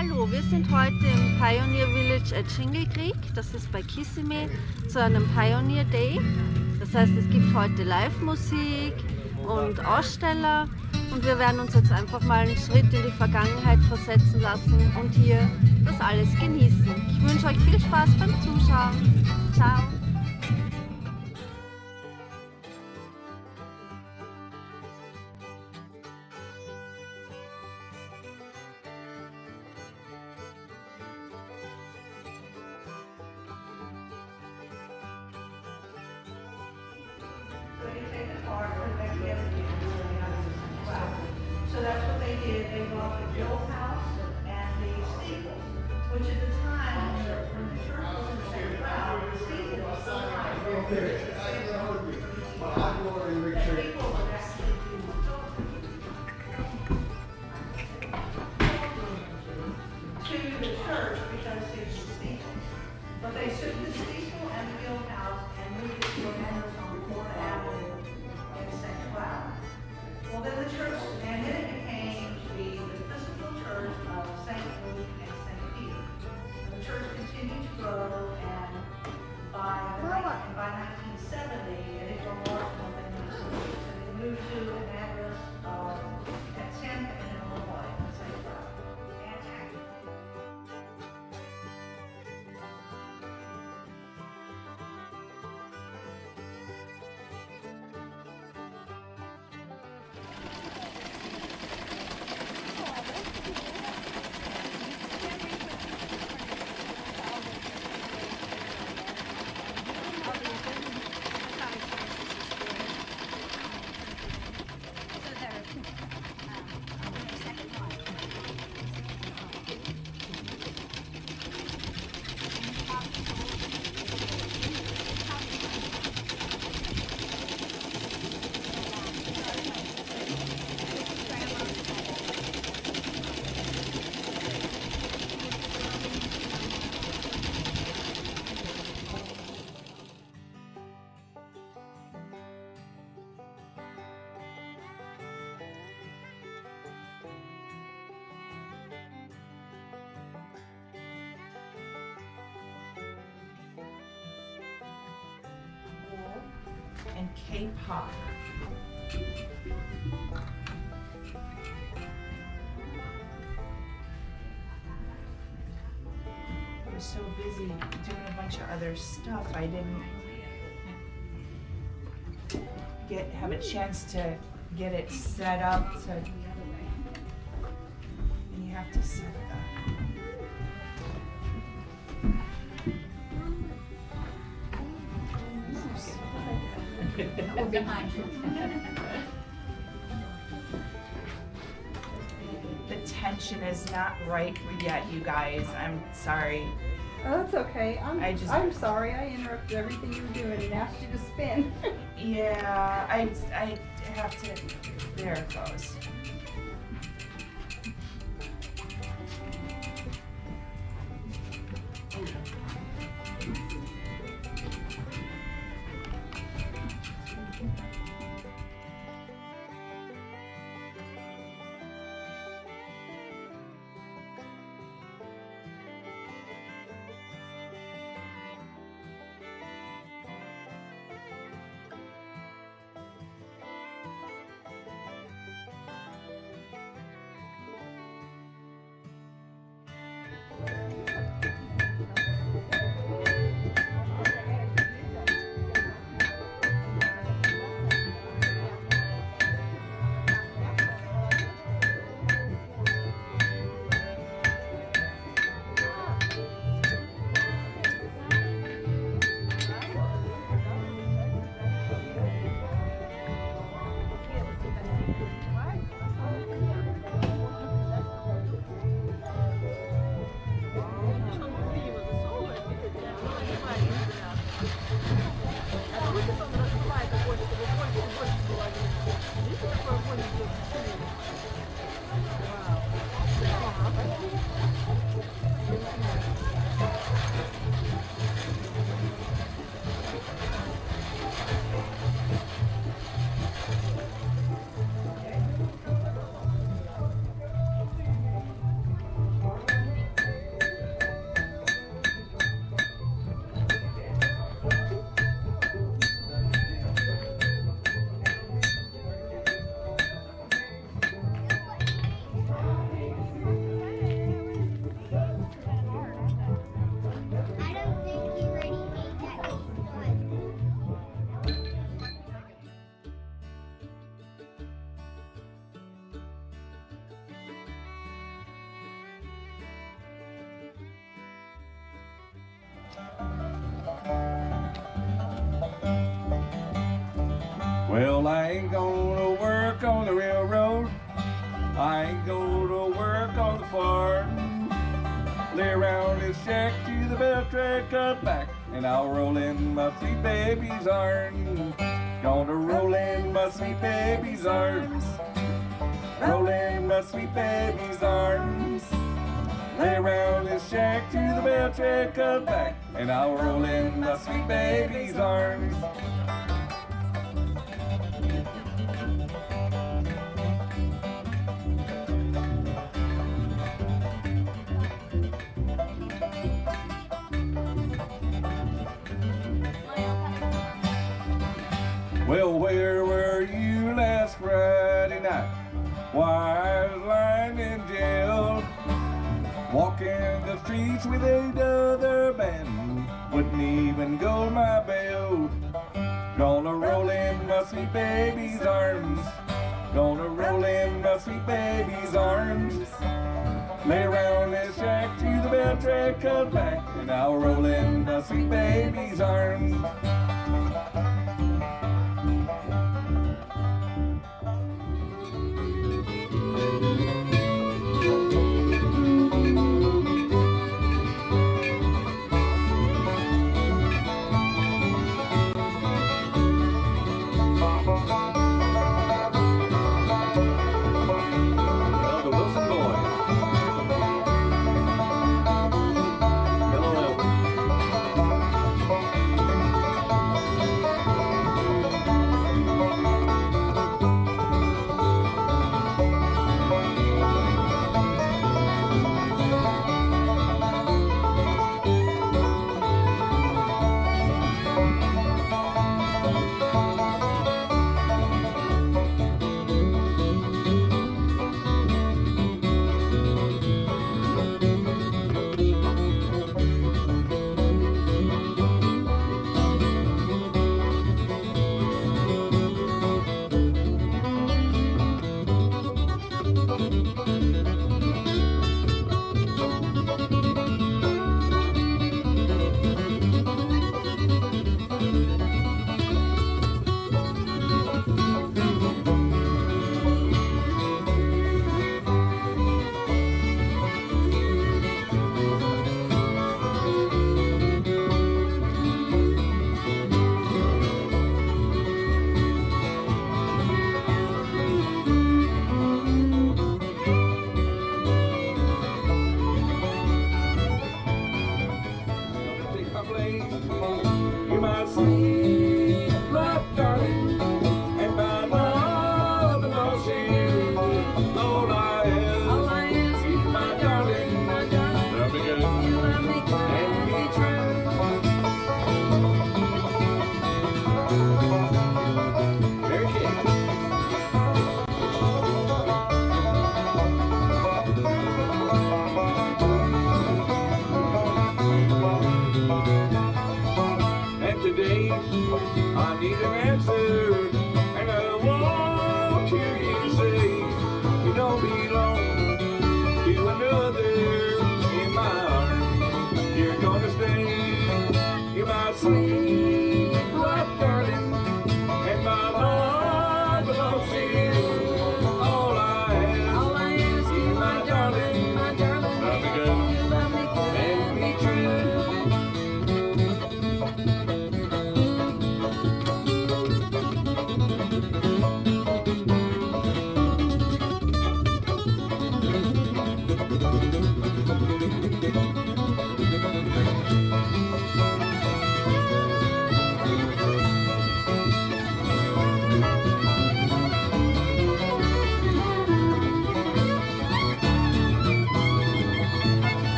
Hallo, wir sind heute im Pioneer Village at Shingle Creek, das ist bei Kissimmee, zu einem Pioneer Day. Das heißt, es gibt heute Live-Musik und Aussteller und wir werden uns jetzt einfach mal einen Schritt in die Vergangenheit versetzen lassen und hier das alles genießen. Ich wünsche euch viel Spaß beim Zuschauen. Ciao! So that's what they did. They brought the Jill house and the steeples, which at the time, when the church was in the same crowd, the steeple was so high. That people would actually do to the church because it's the steeple. But they took the steeple and the Jill house and moved it to a manors on Florida Avenue in St. Cloud. Well, then the church, and then it became the Episcopal Church of St. Luke and St. Peter. And the church continued to grow, and by 1970, it had grown large enough in the city. So they moved to an address at 10th and Illinois in St. Cloud. And actually, and K-pop. I was so busy doing a bunch of other stuff, I didn't have a chance to get it set up. And you have to set it up. We're behind you. The tension is not right yet, you guys. I'm sorry. Oh, that's okay. I'm I sorry. I interrupted everything you were doing and asked you to spin. Yeah, I have to. There it goes. Well, I ain't gonna work on the railroad. I ain't gonna work on the farm. Lay around this shack to the bell track cut back, and I'll roll in my sweet baby's arms. Gonna roll in my sweet baby's arms. Roll in my sweet baby's arms. Lay around this shack to the bell track cut back, and I'll roll in my sweet baby's arms. Well, where were you last Friday night? Why, I was lying in jail, walking the streets with 8 other men, wouldn't even go my bail. Gonna roll in my sweet baby's arms. Gonna roll in my sweet baby's arms. Lay around this shack to the bell track cut back, and I'll roll in my sweet baby's arms.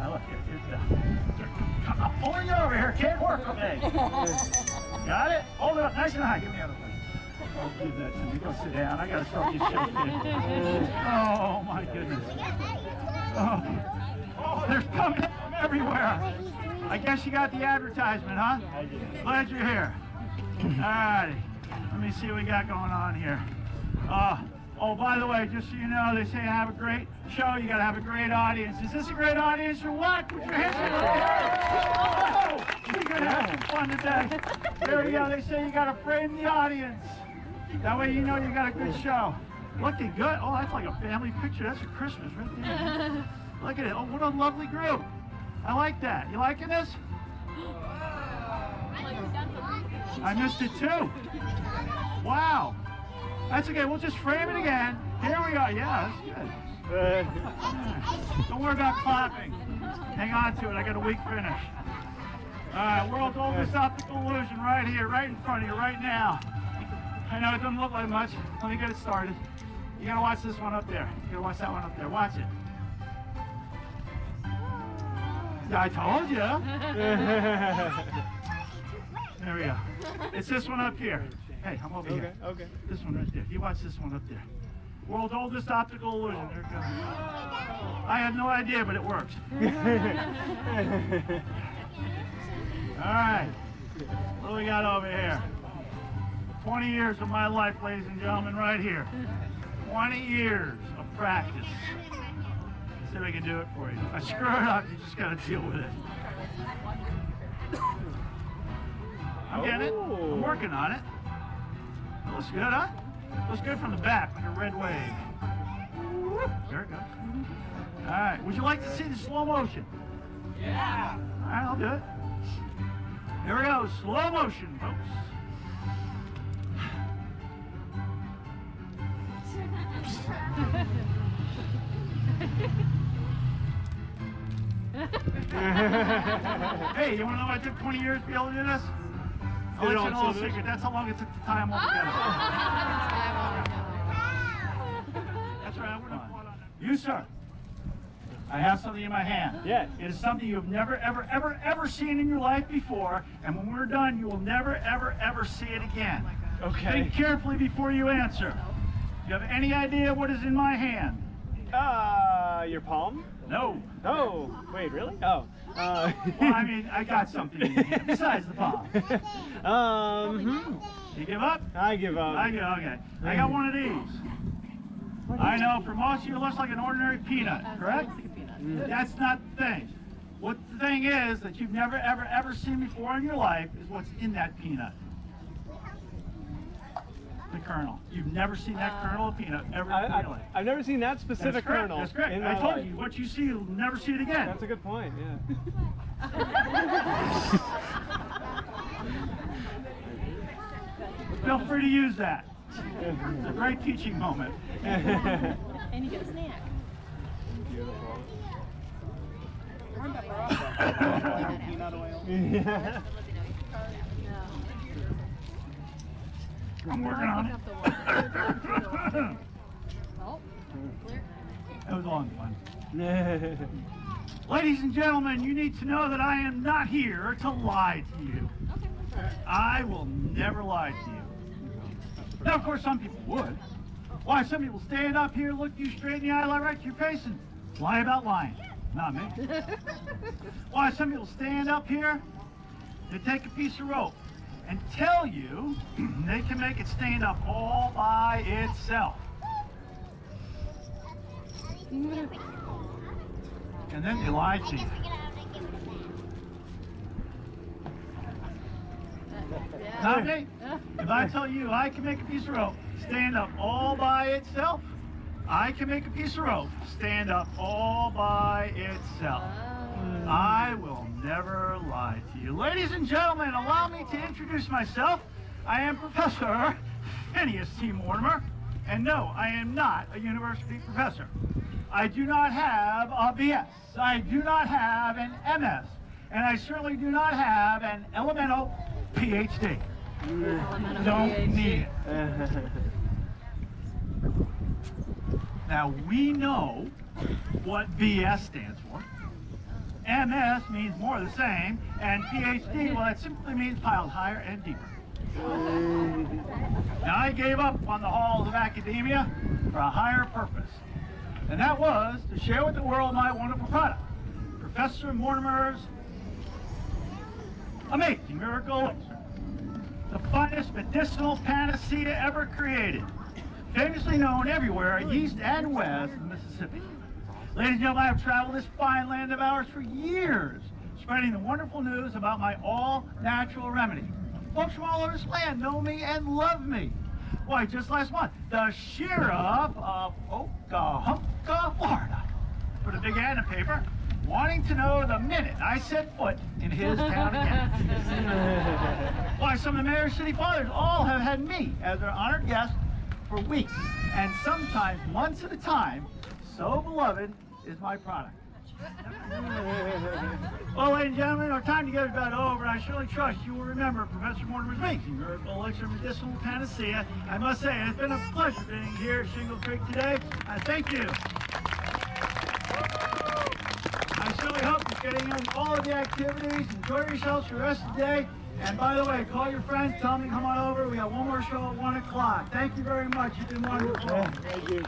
Look, I'm pulling you over here. Can't work with me. Got it? Hold it up nice and high. Give me the other one. Oh, give that to me. Go sit down. I got to start this show. Oh, my goodness. Oh, they're coming from everywhere. I guess you got the advertisement, huh? I did. Glad you're here. All righty. Let me see what we got going on here. Oh, by the way, just so you know, they say have a great show, you gotta have a great audience. Is this a great audience or what? Put your hands in the air. Oh, we're gonna have some fun today. There we go. They say you gotta frame the audience. That way you know you got a good show. Looking good. Oh, that's like a family picture. That's for Christmas right there. Look at it. Oh, what a lovely group. I like that. You liking this? I missed it too. Wow. That's okay. We'll just frame it again. Here we go. Yeah, that's good. Don't worry about clapping. Hang on to it. I got a weak finish. All right, world's oldest optical illusion right here, right in front of you, right now. I know it doesn't look like much. Let me get it started. You gotta watch this one up there. You gotta watch that one up there. Watch it. Yeah, I told you. There we go. It's this one up here. Hey, I'm over here. Okay. This one right there. You watch this one up there. World's oldest optical illusion. There it goes. I have no idea, but it works. All right. What do we got over here? 20 years of my life, ladies and gentlemen, right here. 20 years of practice. See if I can do it for you. If I screw it up, you just got to deal with it. I'm getting it. I'm working on it. Looks good, huh? Looks good from the back, like a red wave. There it goes. All right. Would you like to see the slow motion? Yeah. All right, I'll do it. Here we go. Slow motion, folks. Hey, you want to know why it took 20 years to be able to do this? I'll let you know a little secret. That's how long it took to tie them all together. That's right. We're not on that. You, sir. I have something in my hand. Yes. It is something you have never, ever, ever, ever seen in your life before. And when we're done, you will never, ever, ever see it again. Okay. Think carefully before you answer. Do you have any idea what is in my hand? Your palm? No. Oh, wait, really? Oh. Well, I mean, I got something in here besides the palm. You give up? I give up. Okay. I got one of these. I know, for most of you, it looks like an ordinary peanut, correct? That's not the thing. What the thing is that you've never, ever, ever seen before in your life is what's in that peanut. The kernel. You've never seen that kernel of peanut ever in your life. I've never seen that specific kernel. That's correct. I told you, what you see, you'll never see it again. That's a good point, yeah. Feel free to use that. It's a great teaching moment. And you get a snack. Beautiful. Peanut oil. Yeah. I'm working on it. That was a long fun. Ladies and gentlemen, you need to know that I am not here to lie to you. I will never lie to you. Now, of course, some people would. Why, some people stand up here, look you straight in the eye, lie right to your face, and lie about lying. Not me. Why, some people stand up here, they take a piece of rope and tell you they can make it stand up all by itself. And then they lie to you. Not me. If I tell you I can make a piece of rope stand up all by itself, I can make a piece of rope stand up all by itself. I will never lie to you. Ladies and gentlemen, allow me to introduce myself. I am Professor Phineas T. Mortimer, and no, I am not a university professor. I do not have a BS. I do not have an MS, and I certainly do not have an elemental PhD. Don't need it. Now, we know what BS stands for. MS means more of the same, and PhD, well, that simply means piled higher and deeper. Now, I gave up on the halls of academia for a higher purpose, and that was to share with the world my wonderful product, Professor Mortimer's amazing miracle elixir, the finest medicinal panacea ever created, famously known everywhere, east and west of the Mississippi. Ladies and gentlemen, I have traveled this fine land of ours for years, spreading the wonderful news about my all-natural remedy. Folks from all over this land know me and love me. Why, just last month, the sheriff of Oklahoma, Florida, put a big ad in the paper wanting to know the minute I set foot in his town again. Why, some of the mayor's city fathers all have had me as their honored guest for weeks, and sometimes months at a time. So beloved is my product. Well, ladies and gentlemen, our time together is about over, and I surely trust you will remember Professor Mortimer's amazing miracle elixir medicinal panacea. I must say, it's been a pleasure being here at Shingle Creek today. I thank you. I surely hope you're getting in all of the activities. Enjoy yourselves for the rest of the day. And by the way, call your friends, tell them to come on over. We got one more show at 1 o'clock. Thank you very much. You've been wonderful. Thank you.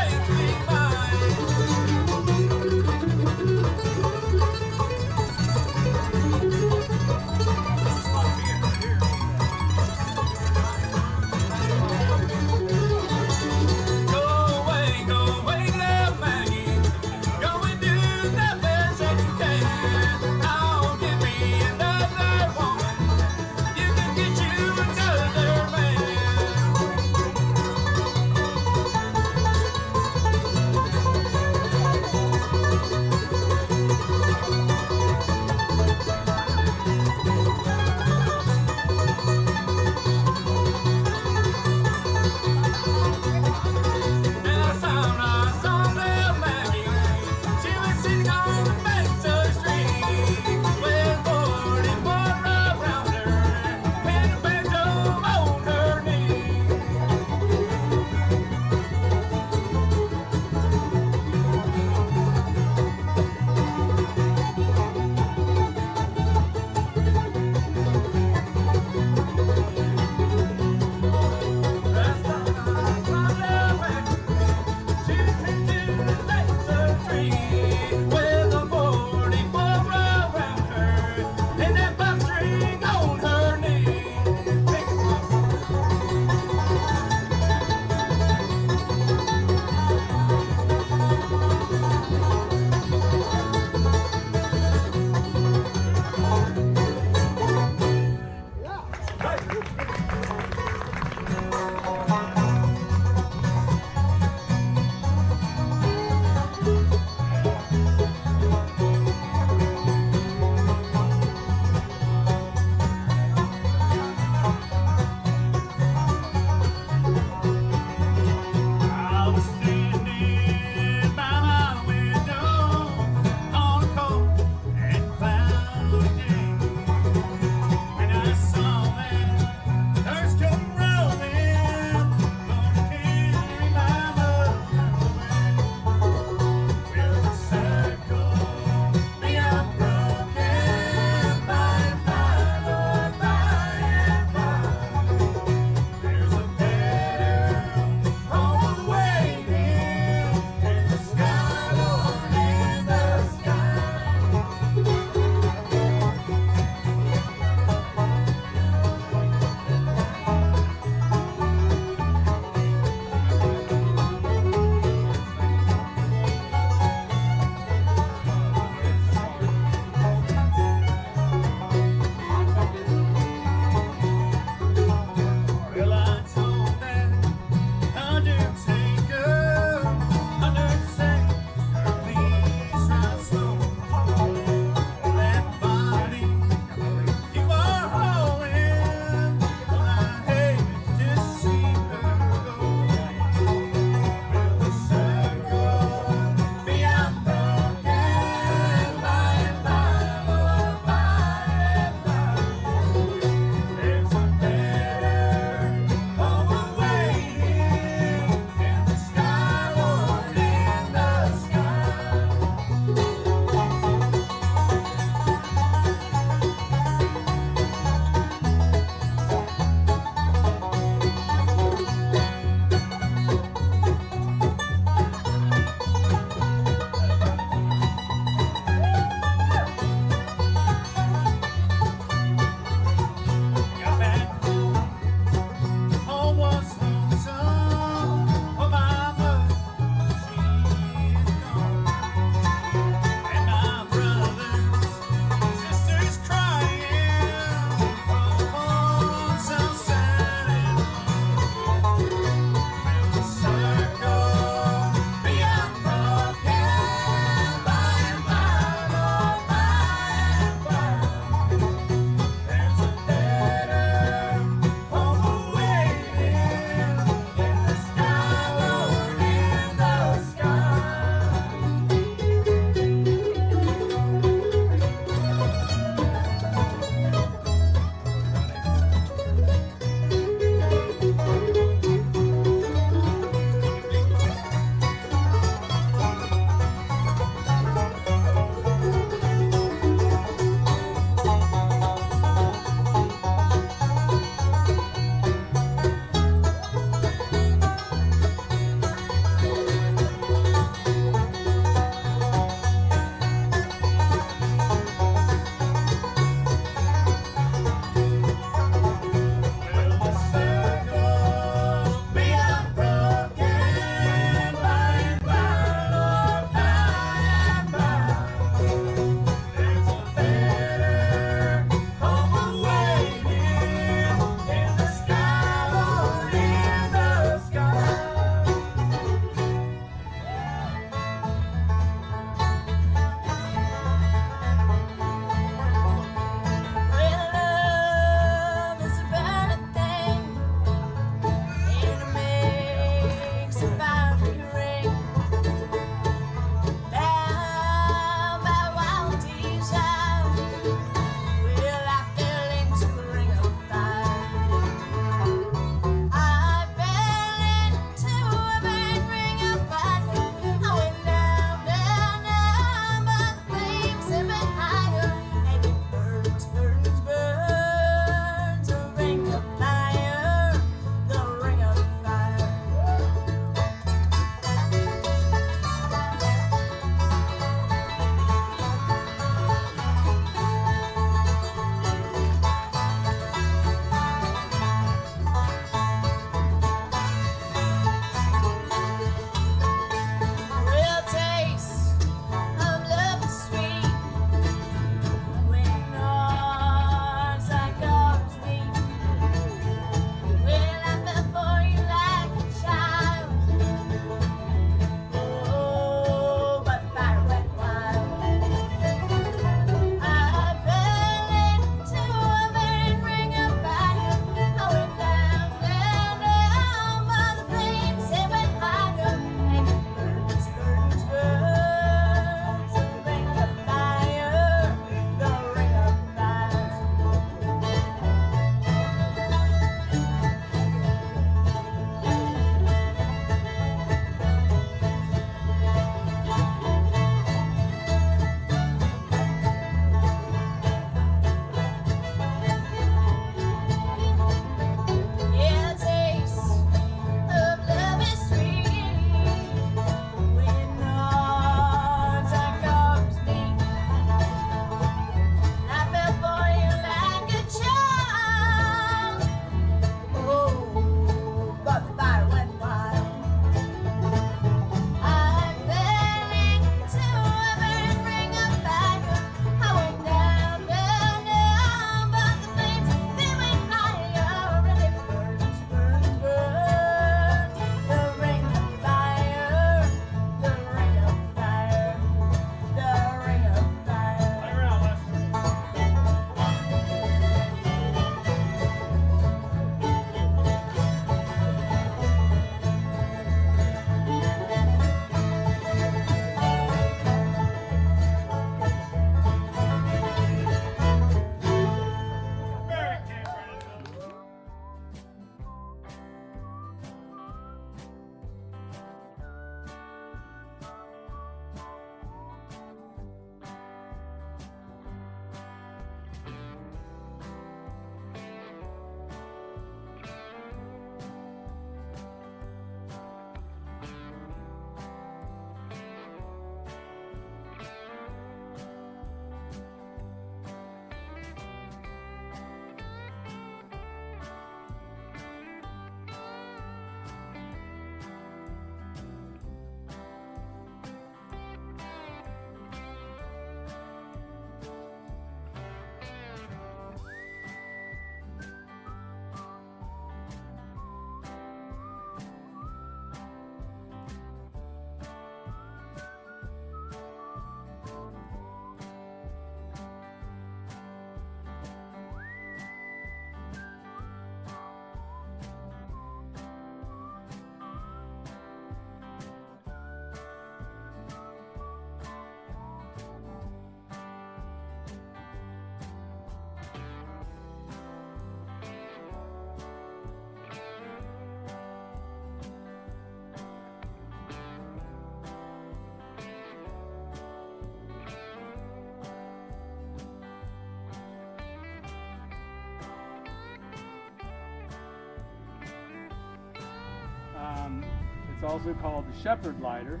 also called the shepherd lighter.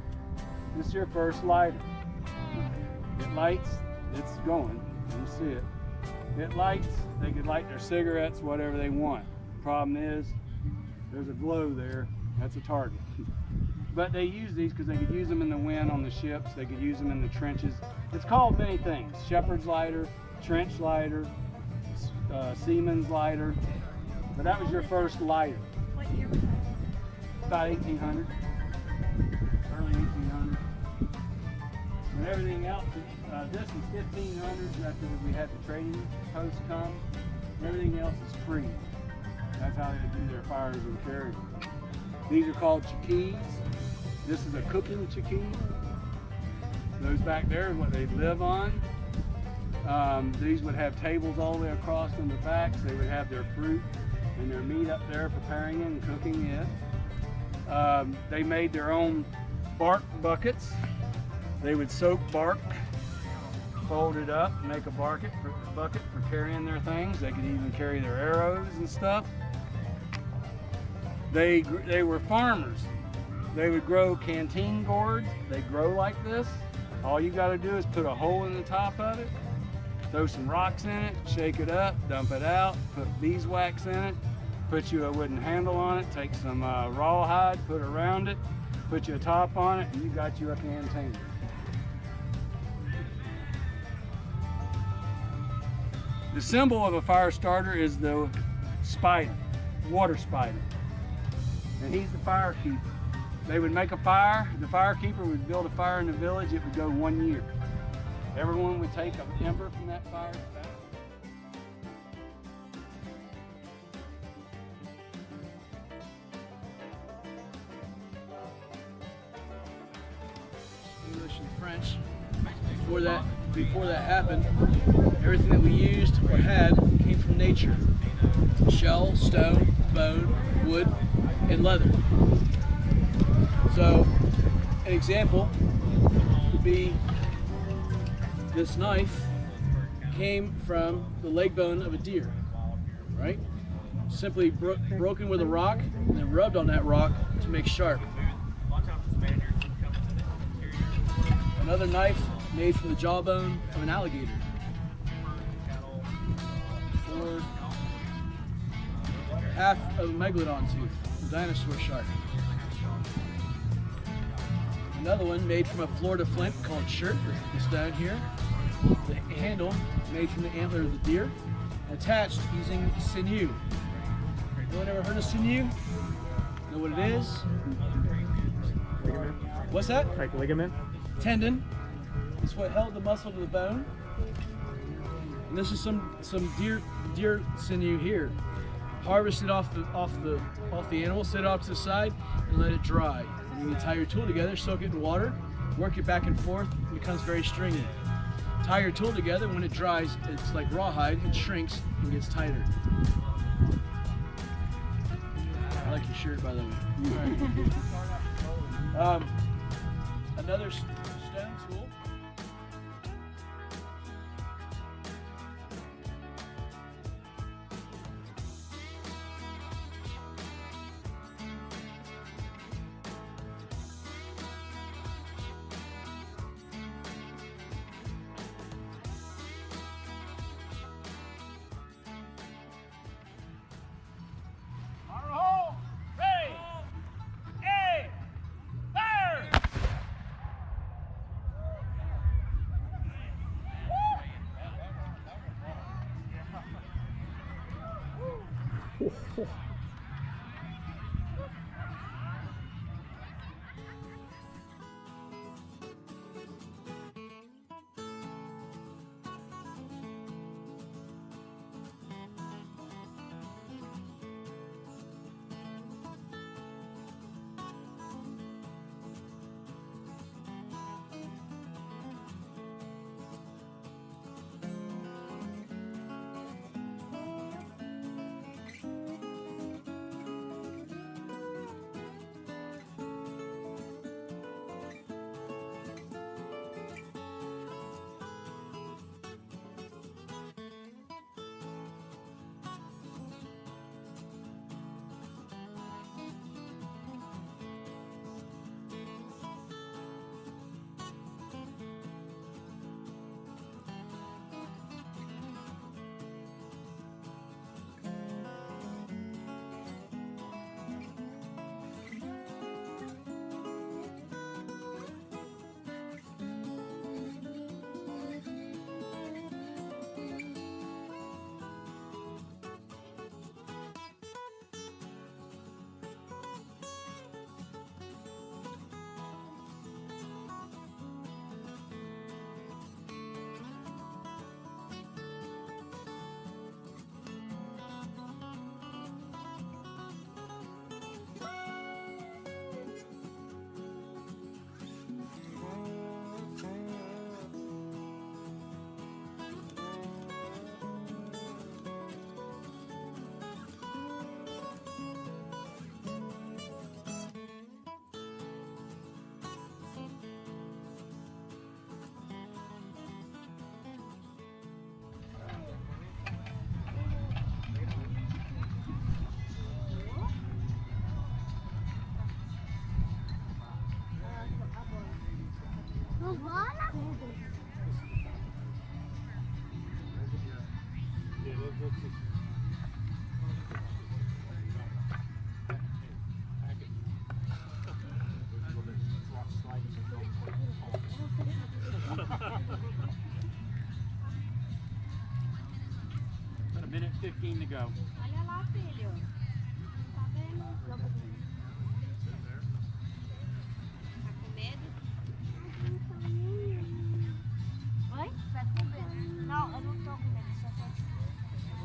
This is your first lighter. It lights, it's going, you see it. It lights, they could light their cigarettes, whatever they want. Problem is, there's a glow there, that's a target. But they use these because they could use them in the wind on the ships, they could use them in the trenches. It's called many things, shepherd's lighter, trench lighter, seaman's lighter. But that was your first lighter. What year was that? About 1800, early 1800s. And everything else, this is 1500s after we had the trading posts come. Everything else is free. That's how they do their fires and carry them. These are called chiquis. This is a cooking chiquis. Those back there is what they live on. These would have tables all the way across on the backs. They would have their fruit and their meat up there, preparing it and cooking it. They made their own bark buckets. They would soak bark, fold it up, make a bucket for carrying their things. They could even carry their arrows and stuff. They were farmers. They would grow canteen gourds. They grow like this. All you got to do is put a hole in the top of it, throw some rocks in it, shake it up, dump it out, put beeswax in it, put you a wooden handle on it, take some rawhide, put around it, put you a top on it, and you got you a canteen. The symbol of a fire starter is the spider, water spider. And he's the fire keeper. They would make a fire, the firekeeper would build a fire in the village, it would go 1 year. Everyone would take an ember from that fire. English and French. Before that happened, everything that we used or had came from nature. Shell, stone, bone, wood, and leather. So, an example would be this knife came from the leg bone of a deer, right? Simply broken with a rock and then rubbed on that rock to make sharp. Another knife made from the jawbone of an alligator. Or half of a megalodon tooth, a dinosaur shark. Another one made from a Florida flint called shirt, this down here. The handle made from the antler of the deer, attached using sinew. Anyone ever heard of sinew? Know what it is? Ligament. What's that? Like ligament? Tendon. It's what held the muscle to the bone. And this is some deer sinew here. Harvest it off the animal, set it off to the side, and let it dry. And you tie your tool together, soak it in water, work it back and forth, it becomes very stringy. Tie your tool together, when it dries, it's like rawhide, it shrinks and gets tighter. I like your shirt, by the way. Another stone tool. About a minute 15 to go. Olha lá, filho. Tá vendo? Tá com medo? Oi? Tá com medo? Não, eu não tô com medo. Só tô...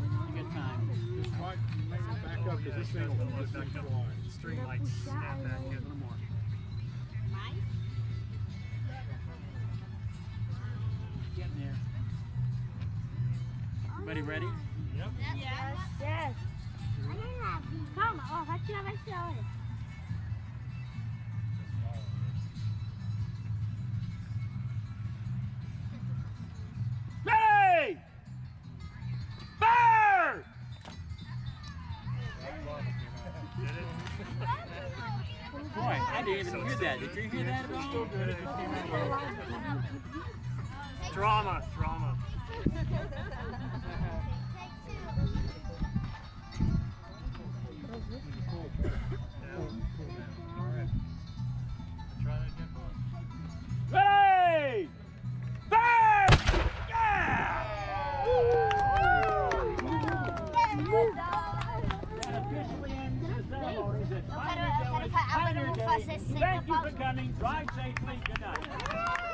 You got time. Just watch, back up because this thing will just fly. String lights snap back in. One more. Mais? Getting there. Everybody ready? Yep. Yes. Yes. Calma, ó, vai tirar, olha. Ready! Fire! Boy, I didn't even hear that. Did you hear that at all? Drama. Ready! Fire! Yeah! That officially ends the ceremonies at Pioneer Village. Thank you for coming. Drive safely. Good night.